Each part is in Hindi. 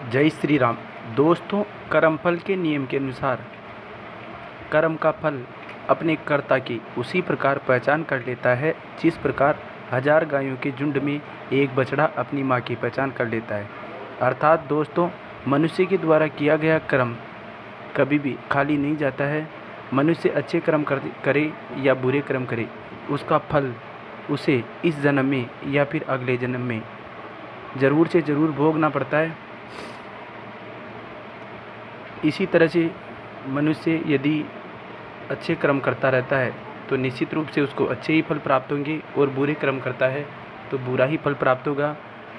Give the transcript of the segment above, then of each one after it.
जय श्री राम। दोस्तों, कर्मफल के नियम के अनुसार कर्म का फल अपने कर्ता की उसी प्रकार पहचान कर लेता है जिस प्रकार 1000 गायों के झुंड में एक बछड़ा अपनी माँ की पहचान कर लेता है। अर्थात दोस्तों, मनुष्य के द्वारा किया गया कर्म कभी भी खाली नहीं जाता है। मनुष्य अच्छे कर्म करे या बुरे कर्म करे, उसका फल उसे इस जन्म में या फिर अगले जन्म में ज़रूर से ज़रूर भोगना पड़ता है। इसी तरह से मनुष्य यदि अच्छे कर्म करता रहता है तो निश्चित रूप से उसको अच्छे ही फल प्राप्त होंगे, और बुरे कर्म करता है तो बुरा ही फल प्राप्त होगा।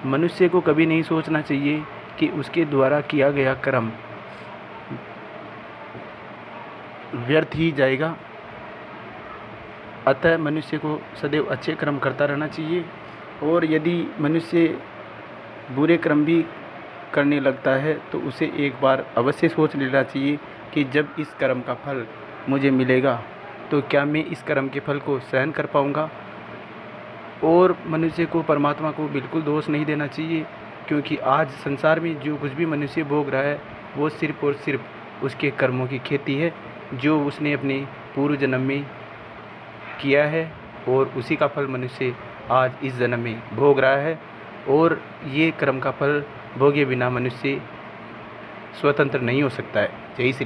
मनुष्य को कभी नहीं सोचना चाहिए कि उसके द्वारा किया गया कर्म व्यर्थ ही जाएगा। अतः मनुष्य को सदैव अच्छे कर्म करता रहना चाहिए, और यदि मनुष्य बुरे कर्म भी करने लगता है तो उसे एक बार अवश्य सोच लेना चाहिए कि जब इस कर्म का फल मुझे मिलेगा तो क्या मैं इस कर्म के फल को सहन कर पाऊँगा। और मनुष्य को परमात्मा को बिल्कुल दोष नहीं देना चाहिए, क्योंकि आज संसार में जो कुछ भी मनुष्य भोग रहा है वो सिर्फ़ और सिर्फ उसके कर्मों की खेती है जो उसने अपने पूर्व जन्म में किया है, और उसी का फल मनुष्य आज इस जन्म में भोग रहा है। और ये कर्म का फल भोगे बिना मनुष्य स्वतंत्र नहीं हो सकता है। जय श्री राम।